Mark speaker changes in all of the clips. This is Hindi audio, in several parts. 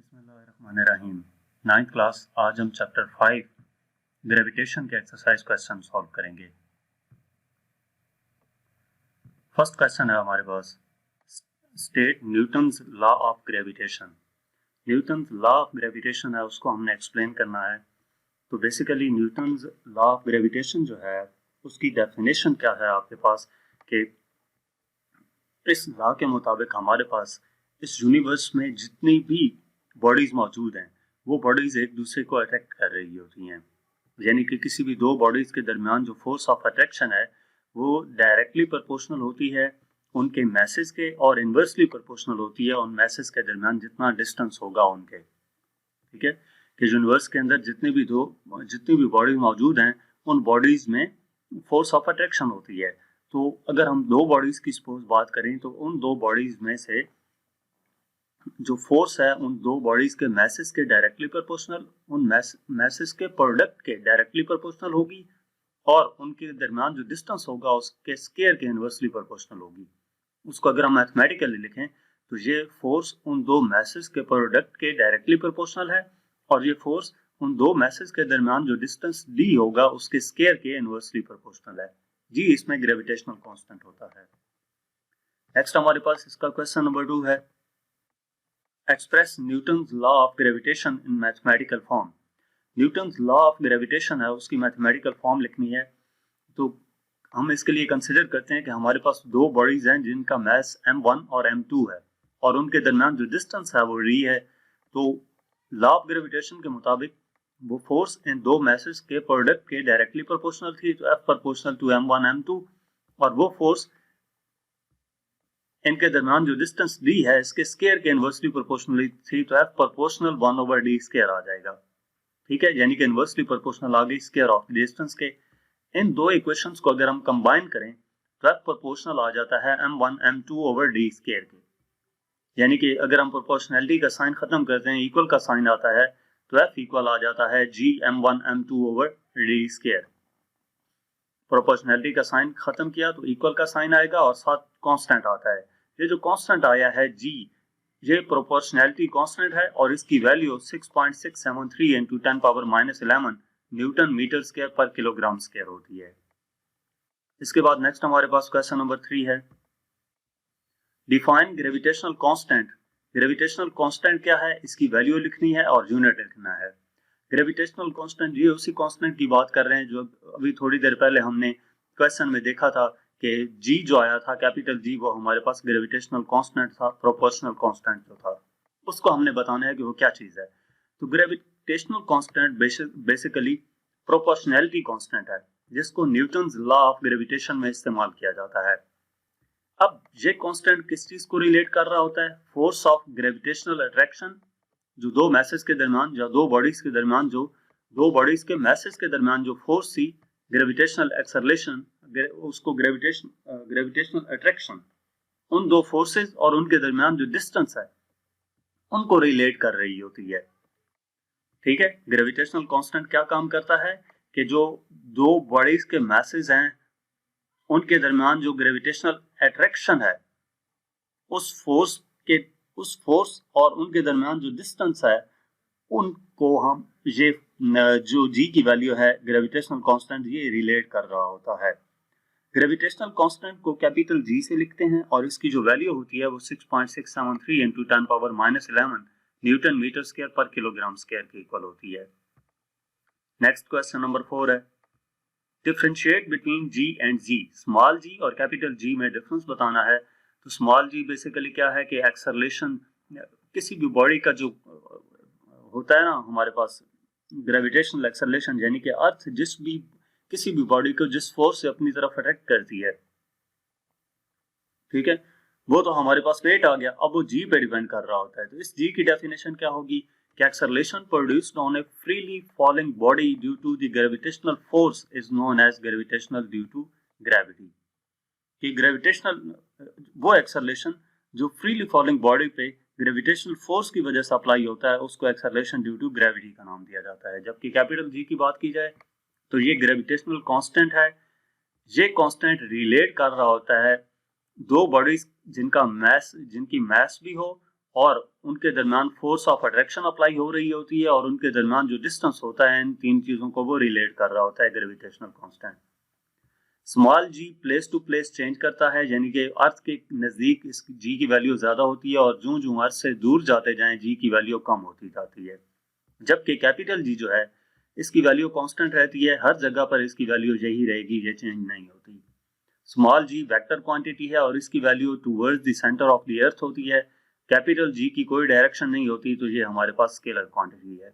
Speaker 1: बिस्मिल्लाहिर्रहमानिर्रहीम। 9th class. आज हम चैप्टर 5 ग्रेविटेशन के एक्सरसाइज क्वेश्चन सॉल्व करेंगे। फर्स्ट क्वेश्चन है हमारे पास, state Newton's law of gravitation. Newton's law of gravitation है, उसको हमने एक्सप्लेन करना है। तो basically Newton's law of gravitation जो है उसकी डेफिनेशन क्या है आपके पास, कि इस लॉ के मुताबिक हमारे पास इस यूनिवर्स में जितनी भी बॉडीज मौजूद हैं वो बॉडीज एक दूसरे को अट्रैक्ट कर रही होती हैं। यानी कि किसी भी दो बॉडीज के दरमियान जो फोर्स ऑफ अट्रैक्शन है वो डायरेक्टली प्रोपोर्शनल होती है उनके मैसेज के, और इन्वर्सली प्रोपोर्शनल होती है उन मैसेज के दरमियान जितना डिस्टेंस होगा उनके। ठीक है, कि यूनिवर्स के अंदर जितनी भी बॉडीज मौजूद हैं उन बॉडीज में फोर्स ऑफ अट्रैक्शन होती है। तो अगर हम दो बॉडीज की सपोज बात करें तो उन दो बॉडीज में से जो फोर्स है उन दो बॉडीज के मैसेज के डायरेक्टली प्रोपोर्शनल, उन मैसेज के प्रोडक्ट के डायरेक्टली प्रोपोर्शनल होगी, और उनके दरमियान जो डिस्टेंस होगा उसके स्क्वायर के इनवर्सली प्रोपोर्शनल होगी। उसको अगर हम मैथमेटिकली लिखें तो ये फोर्स उन दो मैसेज के प्रोडक्ट के डायरेक्टली प्रोपोर्शनल है, और ये फोर्स उन दो मैसेज के दरमियान जो डिस्टेंस डी होगा उसके स्क्वायर के इनवर्सली प्रोपोर्शनल है जी। इसमें ग्रेविटेशनल कांस्टेंट होता है। नेक्स्ट हमारे पास इसका क्वेश्चन नंबर 2 है, express Newton's law of gravitation in mathematical form. Newton's law of gravitation है उसकी मैथमेटिकल फॉर्म लिखनी है। तो हम इसके लिए कंसिडर करते हैं कि हमारे पास दो बॉडीज हैं जिनका मास m1 और m2 है, और उनके दरमियान जो डिस्टेंस है वो d है। तो लॉ ऑफ ग्रेविटेशन के मुताबिक वो फोर्स इन दो मैसेज के प्रोडक्ट के डायरेक्टली प्रोपोर्शनल थी, तो F proportional to m1 m2, और वो फोर्स इनके दरमियान जो डिस्टेंस d है इसके स्क्वायर के इनवर्सली प्रोपोर्शनल थी, तो F प्रोपोर्शनल 1/d स्क्वायर आ जाएगा। ठीक है, यानी कि इनवर्सली प्रोपोर्शनल आ गई स्क्वायर ऑफ डिस्टेंस के। इन दो इक्वेशंस को अगर हम कंबाइन करें तो F प्रोपोर्शनल आ जाता है m1 m2/d स्क्वायर के। यानी कि अगर हम प्रोपोर्शनैलिटी का साइन खत्म करते हैं, इक्वल का साइन आता है, तो F इक्वल आ जाता है g m1 m2/d square. Proportionality का साइन खत्म किया तो इक्वल का साइन आएगा और साथ कांस्टेंट आता है। ये जो कांस्टेंट आया है g, ये प्रोपोर्शनैलिटी कांस्टेंट है और इसकी value 6.673 into 10⁻11 newton metre square पर किलोग्राम स्क्वायर होती है। इसके बाद नेक्स्ट हमारे पास क्वेश्चन नंबर 3 है, define gravitational constant. Gravitational constant क्या है, इसकी वैल्यू लिखनी है और यूनिट लिखना है। ग्रेविटेशनल कांस्टेंट, ये उसी कांस्टेंट की बात कर रहे हैं जो अभी थोड़ी देर पहले हमने क्वेश्चन में देखा था कि जी जो आया था कैपिटल जी, वो हमारे पास ग्रेविटेशनल कांस्टेंट था। प्रोपोर्शनल कांस्टेंट जो था उसको हमने बताना है कि वो क्या चीज है। तो gravitational constant basically proportionality constant है जिसको न्यूटन्स लॉ ऑफ ग्रेविटेशन में इस्तेमाल किया जाता है। अब ये कांस्टेंट किस चीज को रिलेट कर रहा होता है, फोर्स ऑफ ग्रेविटेशनल अट्रैक्शन, जो दो मैसेज के दरमियान या दो बॉडीज के दरमियान, जो दो बॉडीज के मैसेज के दरमियान जो फोर्स थी, ग्रेविटेशनल एक्सेलरेशन, उसको ग्रेविटेशनल अट्रैक्शन, उन दो फोर्सेस और उनके दरमियान जो डिस्टेंस है उनको रिलेट कर रही होती है। ठीक है, ग्रेविटेशनल कांस्टेंट क्या काम करता है कि जो दो बॉडीज के मैसेज हैं उनके दरमियान जो ग्रेविटेशनल अट्रैक्शन है उस फोर्स और उनके दरमियान जो डिस्टेंस है उनको हम ये जो जी की वैल्यू है ग्रेविटेशनल कांस्टेंट, ये रिलेट कर रहा होता है। ग्रेविटेशनल कांस्टेंट को कैपिटल जी से लिखते हैं और इसकी जो वैल्यू होती है वो 6.673 into 10⁻11 न्यूटन मीटर स्क्वायर पर किलोग्राम स्क्वायर के इक्वल होती है। नेक्स्ट क्वेश्चन नंबर 4 है, differentiate between g and G. Small g और कैपिटल जी में डिफरेंस बताना है। तो स्मॉल जी बेसिकली क्या है कि एक्सेलरेशन, किसी भी बॉडी का जो होता है ना हमारे पास ग्रेविटेशनल एक्सेलरेशन, यानी कि अर्थ किसी भी बॉडी को जिस फोर्स से अपनी तरफ अट्रैक्ट करती है, ठीक है, वो तो हमारे पास वेट आ गया। अब वो जी पे डिपेंड कर रहा होता है। तो इस जी की डेफिनेशन क्या होगी कि acceleration produced on a freely falling body due to the gravitational force is known as gravitational due to gravity. कि ग्रेविटेशनल वो एक्सेलरेशन जो फ्रीली फॉलिंग बॉडी पे ग्रेविटेशनल फोर्स की वजह से अप्लाई होता है उसको एक्सेलरेशन ड्यू टू ग्रेविटी का नाम दिया जाता है। जबकि कैपिटल जी की बात की जाए तो ये ग्रेविटेशनल कांस्टेंट है। ये कांस्टेंट रिलेट कर रहा होता है दो बॉडीज जिनकी मैस भी हो और उनके दरमियान फोर्स ऑफ अट्रैक्शन अप्लाई हो रही होती है और उनके दरमियान जो डिस्टेंस होता है इन तीन चीजों को वो रिलेट कर रहा होता है gravitational constant. Small g place to place change करता है, यानी कि अर्थ के नजदीक इस जी की वैल्यू ज्यादा होती है और जो जो अर्थ से दूर जाते जाएं जी की वैल्यू कम होती जाती है। जबकि कैपिटल जी जो है इसकी वैल्यू कांस्टेंट रहती है, हर जगह पर इसकी वैल्यू यही रहेगी, ये चेंज नहीं होती। स्मॉल जी वेक्टर क्वांटिटी है और इसकी value towards the centre of the अर्थ होती है। कैपिटल जी की कोई डायरेक्शन नहीं होती, तो ये हमारे पास स्केलर क्वांटिटी है।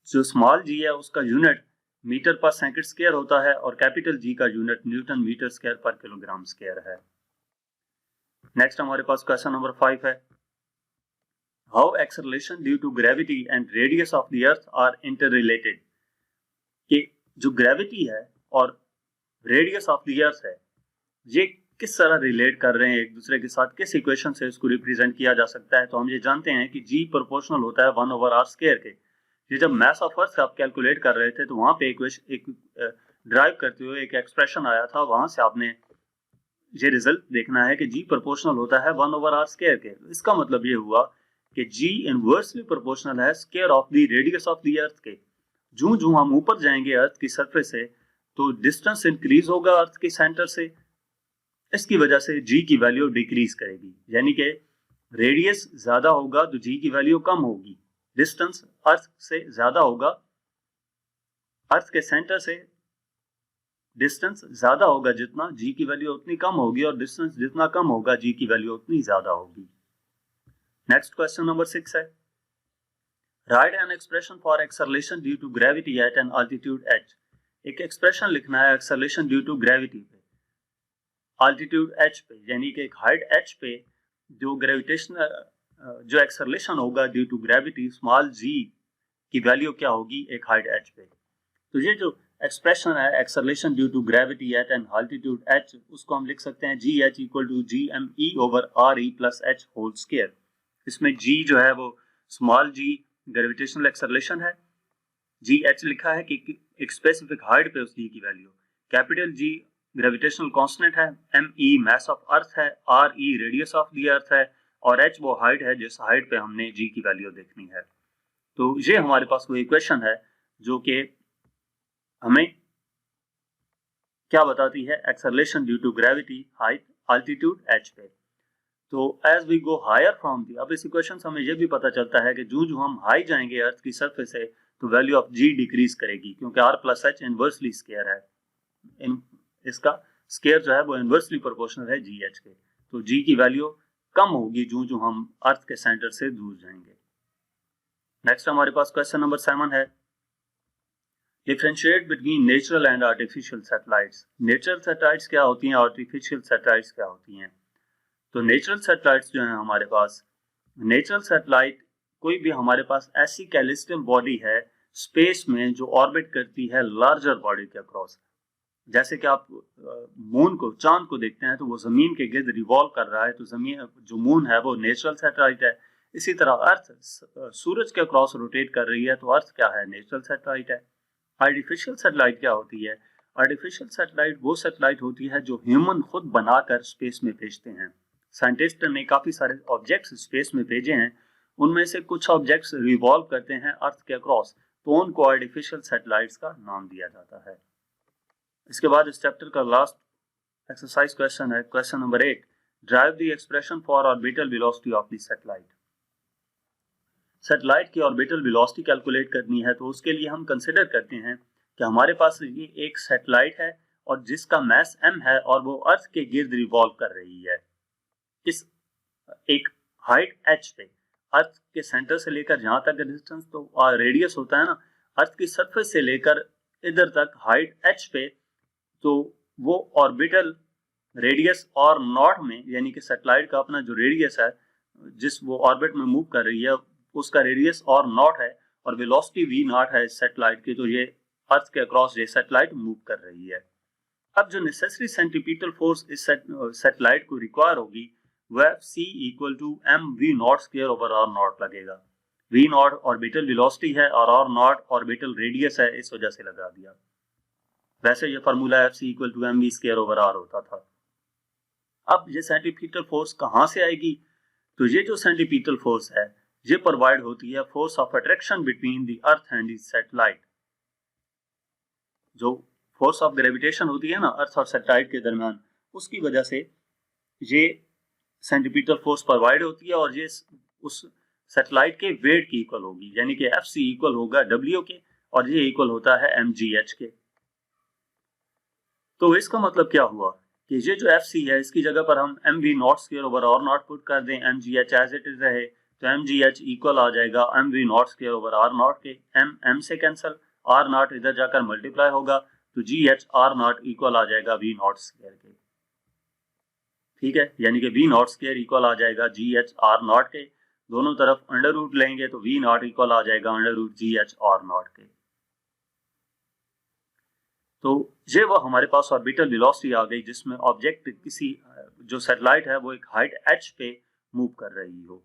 Speaker 1: जो स्मॉल जी है उसका unit metre per second square होता है और कैपिटल जी का यूनिट न्यूटन मीटर स्क्वायर पर किलोग्राम स्क्वायर है। नेक्स्ट हमारे पास क्वेश्चन नंबर 5 है, how acceleration due to gravity and radius of the earth are interrelated. कि जो ग्रेविटी है और रेडियस ऑफ द अर्थ है ये किस तरह रिलेट कर रहे हैं एक दूसरे के साथ, किस इक्वेशन से इसको रिप्रेजेंट किया जा सकता है। तो हम ये जानते हैं कि जी प्रोपोर्शनल होता है 1/r स्क्वायर के। ये जब मास ऑफ अर्थ आप कैलकुलेट कर रहे थे तो वहां पे एक ड्राइव करते हुए एक एक्सप्रेशन आया था, वहां से आपने ये रिजल्ट देखना है कि जी प्रोपोर्शनल होता है 1/r स्क्वायर के। इसका मतलब ये हुआ कि जी इनवर्सली प्रोपोर्शनल है square of the radius of the अर्थ के। जो हम ऊपर जाएंगे अर्थ की सरफेस से तो डिस्टेंस इंक्रीज होगा अर्थ के सेंटर से, इसकी वजह से जी की वैल्यू डिक्रीज करेगी, यानी कि रेडियस ज्यादा होगा तो जी की वैल्यू कम होगी। डिस्टेंस अर्थ से ज्यादा होगा, अर्थ के सेंटर से डिस्टेंस ज्यादा होगा जितना, जी की वैल्यू उतनी कम होगी, और डिस्टेंस जितना कम होगा जी की वैल्यू उतनी ज्यादा होगी। नेक्स्ट क्वेश्चन नंबर 6 है, write an expression for acceleration due to gravity at an altitude h। एक एक्सप्रेशन लिखना है एक्सेलरेशन ड्यू टू ग्रेविटी पे, अल्टीट्यूड h पे, यानी कि एक हाइट h पे जो ग्रेविटेशनल जो एक्सेलरेशन होगा due to gravity small g की वैल्यू क्या होगी एक हाइट h पे। तो ये जो एक्सप्रेशन है acceleration due to gravity at an altitude h, उसको हम लिख सकते हैं GH equal to GME/RE plus h whole square. इसमें g जो है वो स्मॉल g ग्रेविटेशनल एक्सेलरेशन है, GH लिखा है कि एक स्पेसिफिक हाइट पे उस g की value, capital G gravitational constant है, ME मास ऑफ अर्थ है, RE रेडियस ऑफ द अर्थ है और h वो हाइट है जिस हाइट पे हमने g की वैल्यू देखनी है। तो ये हमारे पास वो इक्वेशन है जो कि हमें क्या बताती है acceleration due to gravity height altitude h पे। तो as we go higher from the, अब इस इक्वेशन से हमें यह भी पता चलता है कि जो हम हाई जाएंगे अर्थ की सरफेस से तो वैल्यू ऑफ g डिक्रीज करेगी, क्योंकि r plus h inversely square है, इसका स्क्वायर जो है वो इनवर्सली प्रोपोर्शनल है GH के। तो g की वैल्यू कम होगी जो हम अर्थ के सेंटर से दूर जाएंगे। नेक्स्ट हमारे पास क्वेश्चन नंबर 7 है, differentiate between natural and artificial satellites. Natural satellites क्या होती हैं, आर्टिफिशियल सैटेलाइट्स क्या होती हैं। तो नेचुरल सैटेलाइट्स जो है हमारे पास, नेचुरल सैटेलाइट कोई भी हमारे पास ऐसी कैलिस्टियल बॉडी है स्पेस में जो ऑर्बिट करती है लार्जर बॉडी के अक्रॉस। जैसे कि आप मून को, चांद को देखते हैं तो वो जमीन के गिर्द रिवॉल्व कर रहा है, तो जमीन जो मून है वो नेचुरल सैटेलाइट है। इसी तरह अर्थ सूरज के अक्रॉस रोटेट कर रही है तो अर्थ क्या है, नेचुरल सैटेलाइट है। आर्टिफिशियल सैटेलाइट क्या होती है, आर्टिफिशियल सैटेलाइट वो सैटेलाइट होती है जो ह्यूमन खुद बनाकर स्पेस में भेजते हैं। साइंटिस्ट ने काफी सारे ऑब्जेक्ट्स स्पेस में भेजे हैं, उनमें से कुछ ऑब्जेक्ट्स रिवॉल्व करते हैं अर्थ के अक्रॉस, तो उनको आर्टिफिशियल सैटेलाइट्स का नाम दिया जाता है। इसके बाद इस चैप्टर का लास्ट एक्सरसाइज क्वेश्चन है question number 8, drive the expression for orbital velocity of the satellite. Satellite की ऑर्बिटल वेलोसिटी कैलकुलेट करनी है तो उसके लिए हम कंसिडर करते हैं कि हमारे पास ये एक सैटेलाइट है और जिसका मास m है और वो अर्थ के गिर्द रिवॉल्व कर रही है इस एक हाइट h पे। अर्थ के सेंटर से लेकर जहां तक डिस्टेंस तो रेडियस होता है ना, अर्थ की सरफेस से लेकर इधर तक हाइट h पे, तो वो ऑर्बिटल रेडियस और नॉट में, यानी कि सैटेलाइट का अपना जो रेडियस है जिस वो ऑर्बिट में मूव कर रही है उसका रेडियस और नॉट है और वेलोसिटी v नॉट है इस सैटेलाइट की, तो ये अर्थ के अक्रॉस ये सैटेलाइट मूव कर रही है। अब जो नेसेसरी सेंट्रीपिटल फोर्स इस सैटेलाइट को रिक्वायर होगी वह c इक्वल टू mv0/r0 लगेगा। v नॉट ऑर्बिटल वेलोसिटी है और r नॉट ऑर्बिटल रेडियस है, इस वजह से लगा दिया। वैसे ये formula Fc equal to mv/r होता था। अब ये सेंट्रीपिटल फोर्स कहां से आएगी, तो ये जो सेंट्रीपिटल फोर्स है ये प्रोवाइड होती है force of attraction between the earth and the satellite. जो फोर्स ऑफ ग्रेविटेशन होती है ना अर्थ और सैटेलाइट के दरमियान, उसकी वजह से ये सेंट्रीपिटल फोर्स प्रोवाइड होती है और ये उस सैटेलाइट के वेट की इक्वल होगी, यानी कि Fc इक्वल होगा W के और ये इक्वल होता है mgh के। तो इसका मतलब क्या हुआ कि ये जो Fc है इसकी जगह पर हम mv not square over r not put कर दें, mgh एज इट इज रहे, तो mgh इक्वल आ जाएगा mv not square over r naught के, m से कैंसिल, r नॉट इधर जाकर मल्टीप्लाई होगा, तो gh r नॉट इक्वल आ जाएगा v नॉट स्क्वायर के। ठीक है, यानी कि v नॉट स्क्वायर इक्वल आ जाएगा gh r नॉट के, दोनों तरफ अंडर रूट लेंगे तो v नॉट इक्वल आ जाएगा under root gh r naught के। तो ये वो हमारे पास ऑर्बिटल वेलोसिटी आ गई जिसमें ऑब्जेक्ट किसी जो सैटेलाइट है वो एक हाइट h पे मूव कर रही हो।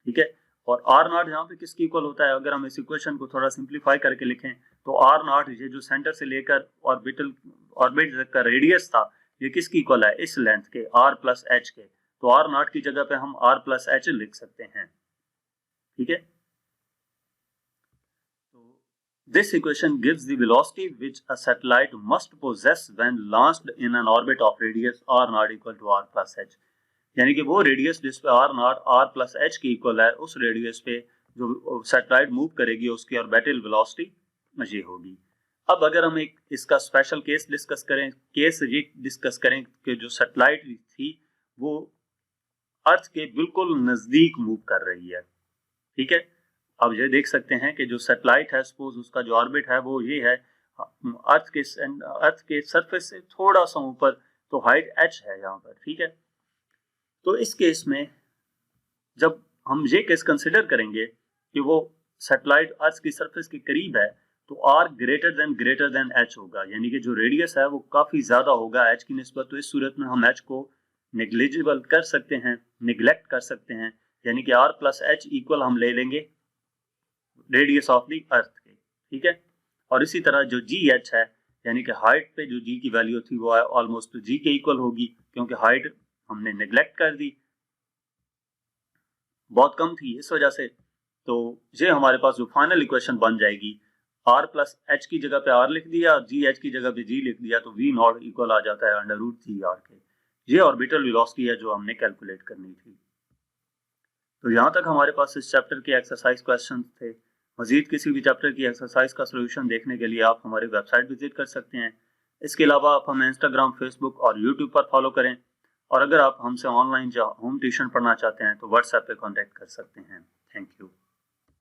Speaker 1: ठीक है, और r नॉट यहाँ पे किसकी इक्वल होता है, अगर हम इस इक्वेशन को थोड़ा सिंप्लीफाई करके लिखें तो r नॉट ये जो सेंटर से लेकर ऑर्बिट तक का रेडियस था ये किसकी इक्वल है, इस लेंथ के r प्लस h के, तो r नॉट की जगह पे हम r प्लस h लिख सकते हैं। ठीक है, this equation gives the velocity which a satellite must possess when launched in an orbit of radius r naught equal to r plus h, यानी कि वो रेडियस जिस पे r naught r plus h की इक्वल है उस रेडियस पे जो सैटेलाइट मूव करेगी उसकी ऑर्बिटल वेलोसिटी ये होगी। अब अगर हम एक इसका स्पेशल केस डिस्कस करें कि जो सैटेलाइट थी वो अर्थ के बिल्कुल नजदीक मूव कर रही है। ठीक है, अब ये देख सकते हैं कि जो सैटेलाइट है सपोज उसका जो ऑर्बिट है वो ये है अर्थ के सरफेस से थोड़ा सा ऊपर, तो हाइट h है यहाँ पर। ठीक है, तो इस केस में जब हम ये केस कंसिडर करेंगे कि वो सैटेलाइट अर्थ की सरफेस के करीब है तो r ग्रेटर देन h होगा, यानी कि जो रेडियस है वो काफी ज्यादा होगा h की निस्बत। तो इस सूरत में हम h को नेग्लिजिबल कर सकते हैं, निगलेक्ट कर सकते हैं, यानी कि r प्लस h इक्वल हम ले लेंगे रेडियस ऑफ द अर्थ के। ठीक है, और इसी तरह जो gh है यानी कि हाइट पे जो g की वैल्यू थी वो ऑलमोस्ट g के इक्वल होगी, क्योंकि हाइट हमने नेग्लेक्ट कर दी, बहुत कम थी इस वजह से। तो ये हमारे पास जो फाइनल इक्वेशन बन जाएगी r प्लस h की जगह पे r लिख दिया, gh की जगह पे g लिख दिया, तो v नॉट इक्वल आ जाता है अंडर रूट g r के। ये ऑर्बिटल वेलोसिटी है जो हमने कैलकुलेट करनी थी। तो यहाँ तक हमारे पास इस चैप्टर के एक्सरसाइज क्वेश्चन थे। मजीद किसी भी चैप्टर की एक्सरसाइज का सोल्यूशन देखने के लिए आप हमारी वेबसाइट विजिट कर सकते हैं। इसके अलावा आप हमें इंस्टाग्राम, फेसबुक और यूट्यूब पर फॉलो करें, और अगर आप हमसे ऑनलाइन या होम ट्यूशन पढ़ना चाहते हैं तो व्हाट्सएप पे कांटेक्ट कर सकते हैं। Thank you.